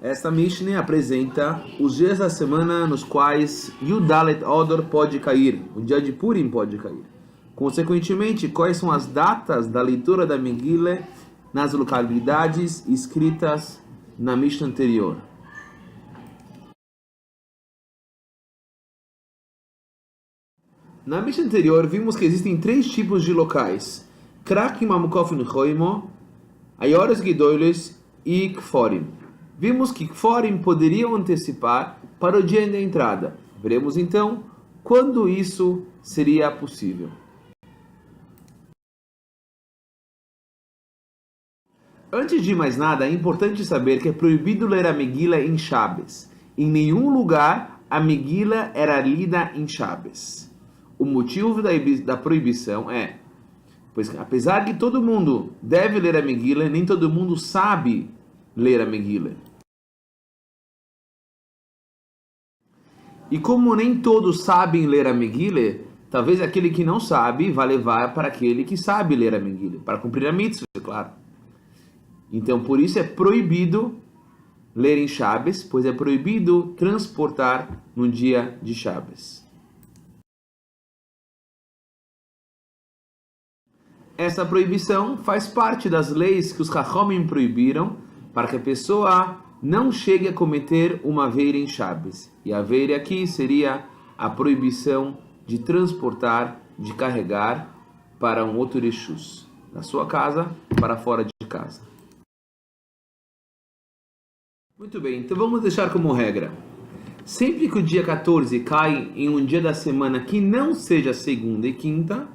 Esta Mishnah apresenta os dias da semana nos quais Yudalet Odor pode cair, o dia de Purim pode cair. Consequentemente, quais são as datas da leitura da Megillah nas localidades escritas na Mishnah anterior. Na Mishnah anterior, vimos que existem três tipos de locais: Krakim Amukofin Choimo, Ayores Gedoles e Kforim. Vimos que Kforim poderiam antecipar para o dia da entrada. Veremos então quando isso seria possível. Antes de mais nada, é importante saber que é proibido ler a Megillah em Shabbos. Em nenhum lugar a Megillah era lida em Shabbos. O motivo da proibição é, pois apesar que todo mundo deve ler a Megillah, nem todo mundo sabe ler a Megillah. E como nem todos sabem ler a Megillah, talvez aquele que não sabe vá levar para aquele que sabe ler a Megillah, para cumprir a mitzvah, claro. Então, por isso é proibido ler em Shabbos, pois é proibido transportar no dia de Shabbos. Essa proibição faz parte das leis que os Chachamim proibiram para que a pessoa não chegue a cometer uma aveira em Shabbos. E a aveira aqui seria a proibição de transportar, de carregar para um outro reshus, da sua casa para fora de casa. Muito bem, então vamos deixar como regra. Sempre que o dia 14 cai em um dia da semana que não seja segunda e quinta,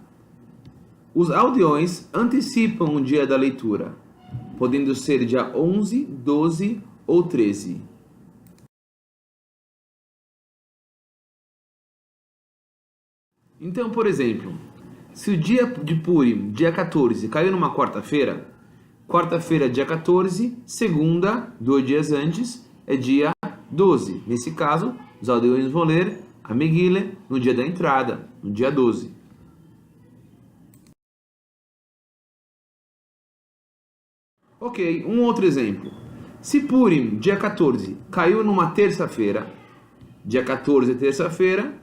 os aldeões antecipam o dia da leitura, podendo ser dia 11, 12 ou 13. Então, por exemplo, se o dia de Purim, dia 14, caiu numa quarta-feira, dia 14, segunda, 2 dias antes, é dia 12. Nesse caso, os aldeões vão ler a Megillah no dia da entrada, no dia 12. Ok, um outro exemplo. Se Purim, dia 14, caiu numa terça-feira, dia 14 é terça-feira,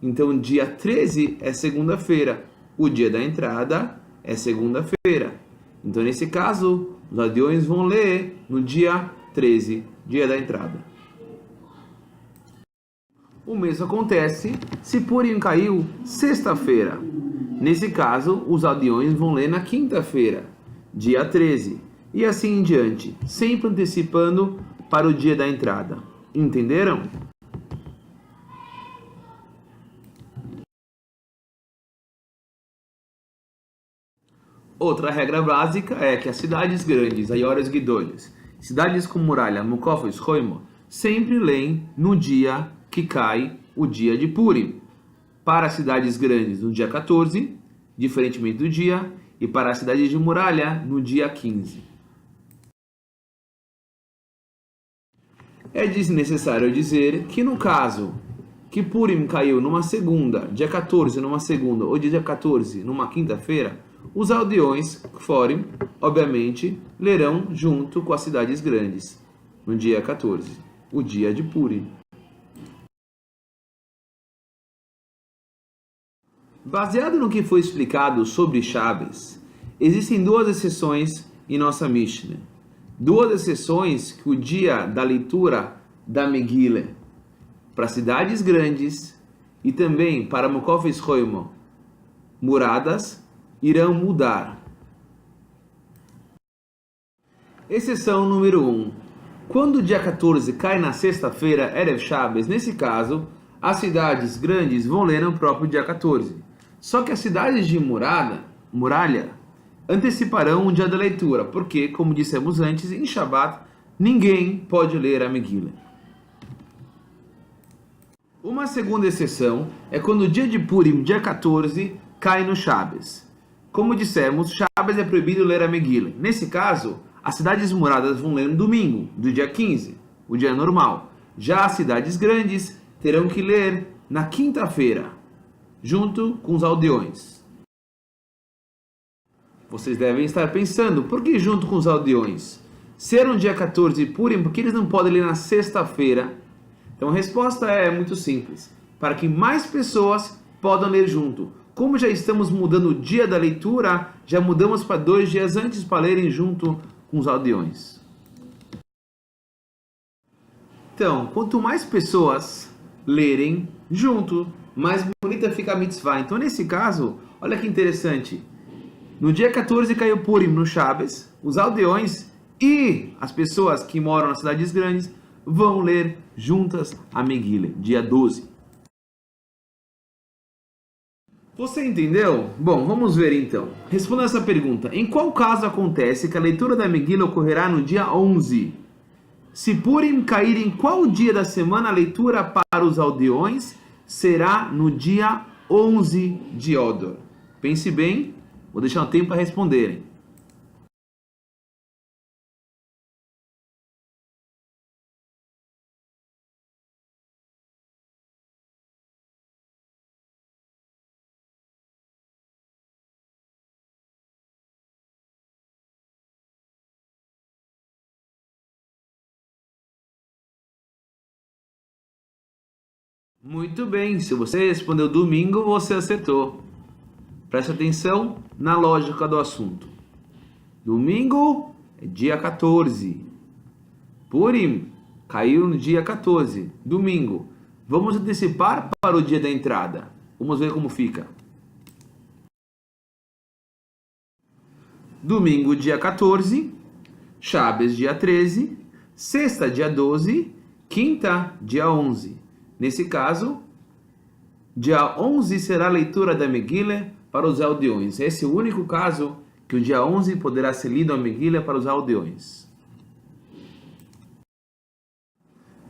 então dia 13 é segunda-feira, o dia da entrada é segunda-feira. Então, nesse caso, os aldeões vão ler no dia 13, dia da entrada. O mesmo acontece se Purim caiu sexta-feira. Nesse caso, os aldeões vão ler na quinta-feira, dia 13. E assim em diante, sempre antecipando para o dia da entrada. Entenderam? Outra regra básica é que as cidades grandes, Ayores Gedoles, cidades com muralha, Mukofos, Choimo, sempre leem no dia que cai o dia de Purim. Para as cidades grandes, no dia 14, diferentemente do dia, e para as cidades de muralha, no dia 15. É desnecessário dizer que no caso que Purim caiu numa segunda, dia 14 numa segunda, ou dia 14 numa quinta-feira, os aldeões, Kforim, obviamente, lerão junto com as cidades grandes, no dia 14, o dia de Purim. Baseado no que foi explicado sobre Shabbos, existem duas exceções em nossa Mishnah. Duas exceções que o dia da leitura da Megillah para cidades grandes e também para Mukofes Choimo, muradas, irão mudar. Exceção número 1. Quando o dia 14 cai na sexta-feira, Erev Shabbos, nesse caso, as cidades grandes vão ler no próprio dia 14. Só que as cidades de muralha, anteciparão o dia da leitura, porque, como dissemos antes, em Shabbat, ninguém pode ler a Megillah. Uma segunda exceção é quando o dia de Purim, dia 14, cai no Shabbos. Como dissemos, Shabbos é proibido ler a Megillah. Nesse caso, as cidades muradas vão ler no domingo, do dia 15, o dia normal. Já as cidades grandes terão que ler na quinta-feira, junto com os aldeões. Vocês devem estar pensando, por que junto com os aldeões? Ser no dia 14 Purim, por que eles não podem ler na sexta-feira? Então a resposta é muito simples. Para que mais pessoas possam ler junto. Como já estamos mudando o dia da leitura, já mudamos para 2 dias antes para lerem junto com os aldeões. Então, quanto mais pessoas lerem junto, mais bonita fica a mitzvah. Então, nesse caso, olha que interessante. No dia 14 caiu Purim, no Shabbos, os aldeões e as pessoas que moram nas cidades grandes vão ler juntas a Megillah, dia 12. Você entendeu? Bom, vamos ver então. Responda essa pergunta. Em qual caso acontece que a leitura da Megillah ocorrerá no dia 11? Se Purim cair em qual dia da semana, a leitura para os aldeões será no dia 11 de Odor. Pense bem, vou deixar um tempo para responderem. Muito bem, se você respondeu domingo, você acertou. Preste atenção na lógica do assunto. Domingo é dia 14. Purim caiu no dia 14. Domingo. Vamos antecipar para o dia da entrada. Vamos ver como fica. Domingo, dia 14. Shabbos, dia 13. Sexta, dia 12. Quinta, dia 11. Nesse caso, dia 11 será a leitura da Megillah para os aldeões. Esse é o único caso que o dia 11 poderá ser lido a Megillah para os aldeões.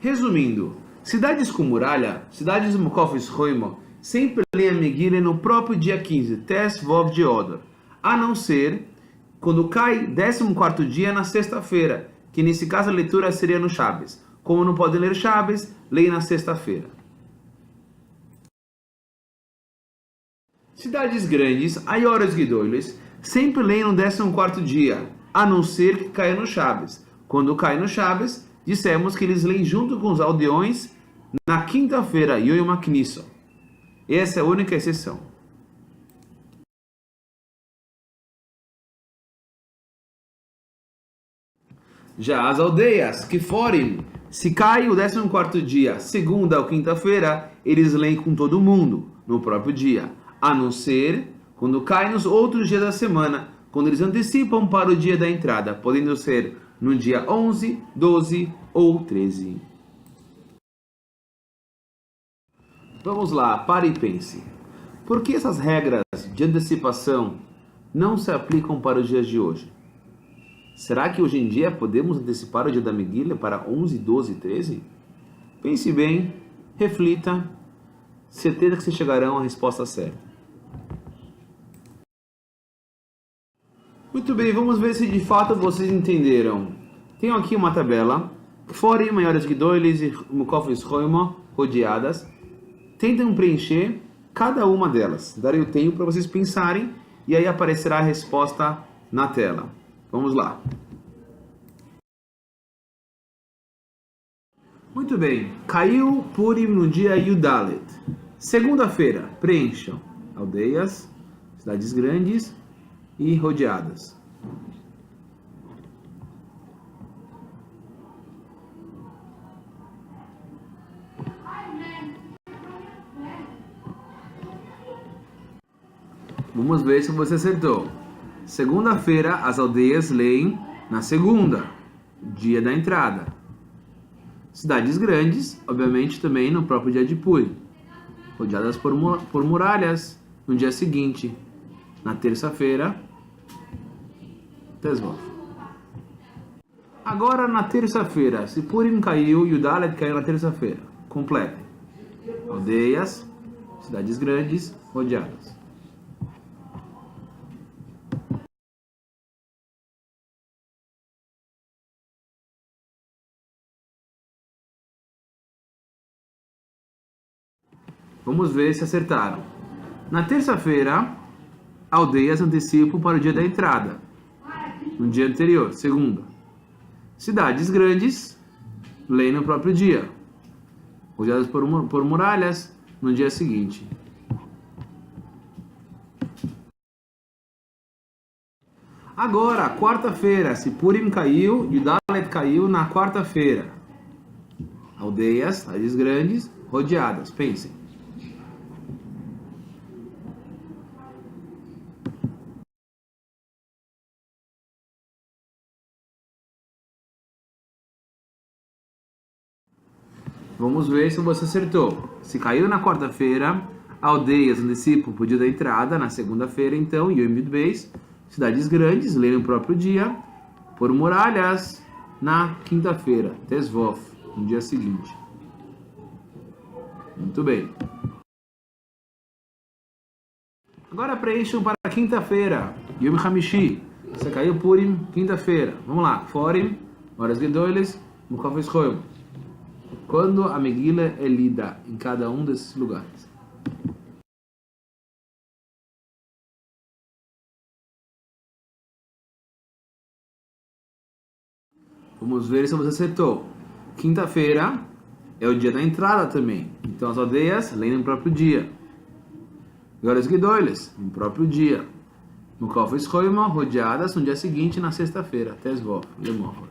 Resumindo, cidades com muralha, cidades Mukofis Roimo, sempre leem a Megillah no próprio dia 15, Tes Vov de Odor, a não ser quando cai 14º dia na sexta-feira, que nesse caso a leitura seria no Shabbos. Como não podem ler Shabbos, leem na sexta-feira. Cidades grandes, Ayoras Gidoiles, sempre leem no 14º dia, a não ser que caia no Shabbos. Quando cai no Shabbos, dissemos que eles leem junto com os aldeões na quinta-feira, Yom HaKnisso. Essa é a única exceção. Já as aldeias que forem, se cai o 14º dia, segunda ou quinta-feira, eles leem com todo mundo, no próprio dia. A não ser quando cai nos outros dias da semana, quando eles antecipam para o dia da entrada, podendo ser no dia 11, 12 ou 13. Vamos lá, pare e pense. Por que essas regras de antecipação não se aplicam para os dias de hoje? Será que hoje em dia podemos antecipar o dia da Megillah para 11, 12 e 13? Pense bem, reflita, certeza que vocês chegarão à resposta certa. Muito bem, vamos ver se de fato vocês entenderam. Tenho aqui uma tabela, Forim, maiores que doiles e Mukofis Roimo, rodeadas. Tentem preencher cada uma delas. Darei o tempo para vocês pensarem e aí aparecerá a resposta na tela. Vamos lá. Muito bem. Caiu Purim no dia Yudalet. Segunda-feira, preencham aldeias, cidades grandes e rodeadas. Vamos ver se você acertou. Segunda-feira, as aldeias leem na segunda, dia da entrada. Cidades grandes, obviamente, também no próprio dia de Purim, rodeadas por muralhas, no dia seguinte, na terça-feira, Tesvov. Agora, na terça-feira, se Purim caiu e o Dalet caiu na terça-feira, completem. Aldeias, cidades grandes, rodeadas. Vamos ver se acertaram. Na terça-feira, aldeias antecipam para o dia da entrada. No dia anterior, segunda. Cidades grandes, leem no próprio dia. Rodeadas por muralhas, no dia seguinte. Agora, quarta-feira, se Purim caiu, Yudalet caiu na quarta-feira. Aldeias, cidades grandes, rodeadas. Pensem. Vamos ver se você acertou. Se caiu na quarta-feira, aldeias antecipam o dia da entrada, na segunda-feira, então, Yom Yud Beis, cidades grandes, leem no próprio dia, por muralhas, na quinta-feira, Tesvov, no dia seguinte. Muito bem. Agora preencham para quinta-feira, Yom Hamishi. Você caiu Purim, quinta-feira. Vamos lá, Forim, Horas Gedoles, Mukaf Eschoim. Quando a Megillah é lida em cada um desses lugares. Vamos ver se você acertou. Quinta-feira é o dia da entrada também. Então as aldeias leem no próprio dia. Horas Gedoles, no próprio dia. No Kof Eschoima, rodeadas no dia seguinte, na sexta-feira. Tesvov, Lemor.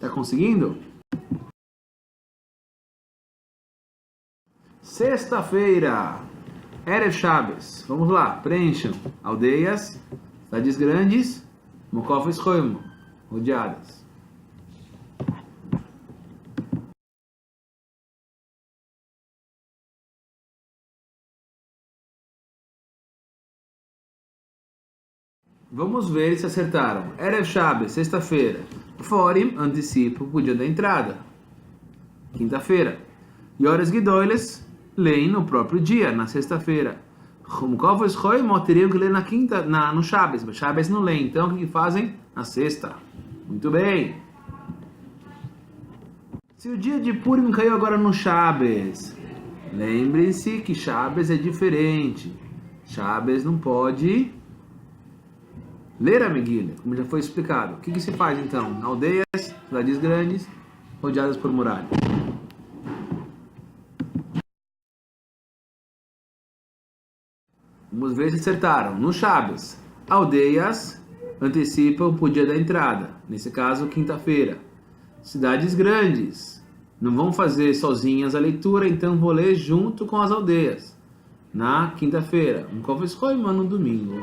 Tá conseguindo? Sexta-feira, Erev Shabbos. Vamos lá, preencham. Aldeias, cidades grandes, Mukaf Eschoim, rodeadas. Vamos ver se acertaram. Erev Shabbos, sexta-feira. Forim, antecipa o dia da entrada. Quinta-feira. E Horas Gedoles, leem no próprio dia, na sexta-feira. Mukaf Eschoim, teriam que ler na quinta, no Shabbos. Mas Shabbos não leem, então o que fazem? Na sexta. Muito bem. Se o dia de Purim caiu agora no Shabbos, lembrem-se que Shabbos é diferente. Shabbos não pode ler a Megillah, como já foi explicado. O que se faz então? Aldeias, cidades grandes, rodeadas por muralhas. Vamos ver se acertaram. No Shabbos, aldeias antecipam o dia da entrada. Nesse caso, quinta-feira. Cidades grandes não vão fazer sozinhas a leitura, então vou ler junto com as aldeias. Na quinta-feira. Um Kof Eschoim no domingo.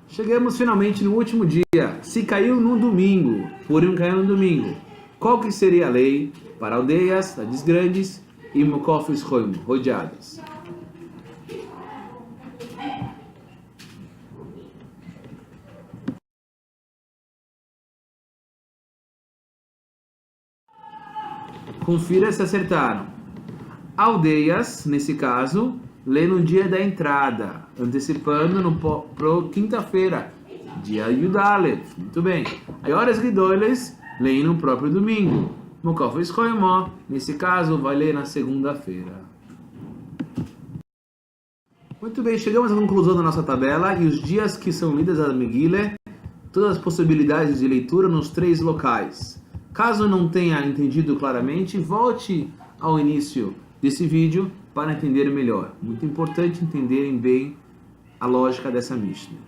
Chegamos finalmente no último dia. Se caiu no domingo, Purim caiu no domingo, qual que seria a lei para aldeias, cidades grandes e Mukaf Eschoim, rodeadas? Confira se acertaram. Aldeias, nesse caso, lê no dia da entrada, antecipando para quinta-feira, dia Yudalev. Muito bem. Aí Horas Gedoles, leem no próprio domingo. Mukaf Eschoim, nesse caso, vai ler na segunda-feira. Muito bem, chegamos à conclusão da nossa tabela e os dias que são lidas a Megillah, todas as possibilidades de leitura nos 3 locais. Caso não tenha entendido claramente, volte ao início desse vídeo para entender melhor. Muito importante entenderem bem a lógica dessa Mishnah.